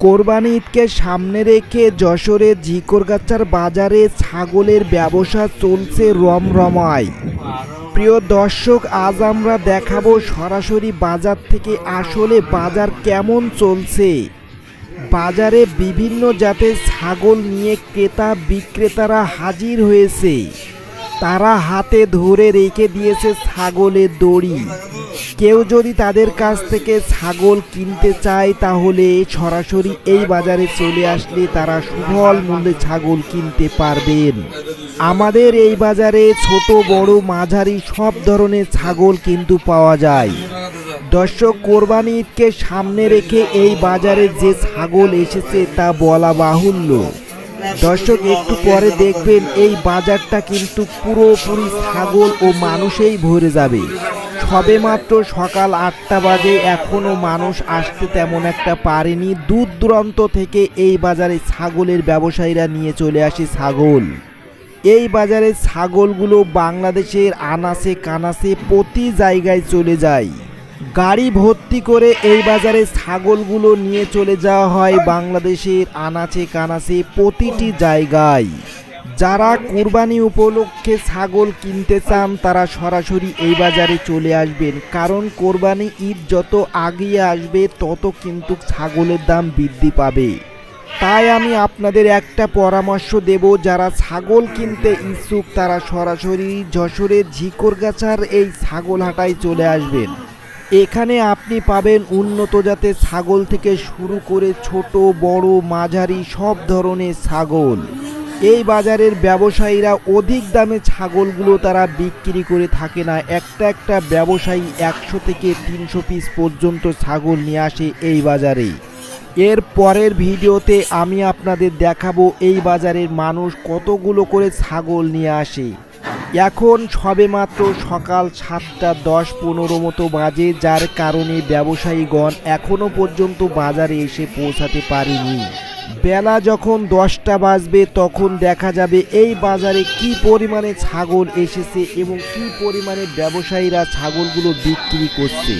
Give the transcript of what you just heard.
কোরবানি ঈদকে সামনে রেখে যশোরের ঝিকরগাছার বাজারে ছাগলের ব্যবসা চলছে রমরমায়। প্রিয় দর্শক, আজ আমরা দেখাবো সরাসরি বাজার থেকে আসলে বাজার কেমন চলছে। বাজারে বিভিন্ন জাতের ছাগল নিয়ে ক্রেতা বিক্রেতারা হাজির হয়েছে। তারা হাতে ধরে রেখে দিয়েছে ছাগলের দড়ি। কেউ যদি তাদের কাছ থেকে ছাগল কিনতে চায় তাহলে সরাসরি এই বাজারে চলে আসলে তারা সুলভ মূল্যে ছাগল কিনতে পারবেন। আমাদের এই বাজারে ছোট বড় মাঝারি সব ধরনের ছাগল কিন্তু পাওয়া যায়। দর্শক, কোরবানি ঈদকে সামনে রেখে এই বাজারে যে ছাগল এসেছে তা বলা বাহুল্য। দর্শক, একটু পরে দেখবেন এই বাজারটা কিন্তু পুরোপুরি ছাগল ও মানুষেই ভরে যাবে। সবেমাত্র সকাল 8টা বাজে, এখনো মানুষ আসতে তেমন একটা পারেনি। দূর দূরান্ত থেকে এই বাজারে ছাগলের ব্যবসায়ীরা নিয়ে চলে আসে ছাগল। এই বাজারে ছাগলগুলো বাংলাদেশের আনাচে কানাচে প্রতি জায়গায় চলে যায়। গাড়ি ভর্তি করে এই বাজারে ছাগলগুলো নিয়ে চলে যাওয়া হয় বাংলাদেশের আনাচে কানাচে প্রতিটি জায়গায়। যারা কুরবানি উপলক্ষে ছাগল কিনতে চান তারা সরাসরি এই বাজারে চলে আসবেন, কারণ কোরবানি ঈদ যত আগিয়ে আসবে তত কিন্তু ছাগলের দাম বৃদ্ধি পাবে। তাই আমি আপনাদের একটা পরামর্শ দেব, যারা ছাগল কিনতে ইচ্ছুক তারা সরাসরি যশোরের ঝিকরগাছার এই ছাগল হাটায় চলে আসবেন। এখানে আপনি পাবেন উন্নত জাতের ছাগল থেকে শুরু করে ছোট বড় মাঝারি সব ধরনের ছাগল। এই বাজারের ব্যবসায়ীরা অধিক দামে ছাগলগুলো তারা বিক্রি করে থাকে না। একটা ব্যবসায়ী 100 থেকে 300 পিস পর্যন্ত ছাগল নিয়ে আসে এই বাজারে। এর পরের ভিডিওতে আমি আপনাদের দেখাবো এই বাজারের মানুষ কতগুলো করে ছাগল নিয়ে আসে। এখন সবেমাত্র সকাল 7টা 10-15 মতো বাজে, যার কারণে ব্যবসায়ীগণ এখনো পর্যন্ত বাজারে এসে পৌঁছাতে পারেনি। বেলা যখন 10টা বাজবে তখন দেখা যাবে এই বাজারে কি পরিমাণে ছাগল এসেছে এবং কি পরিমাণে ব্যবসায়ীরা ছাগলগুলো বিক্রি করছে।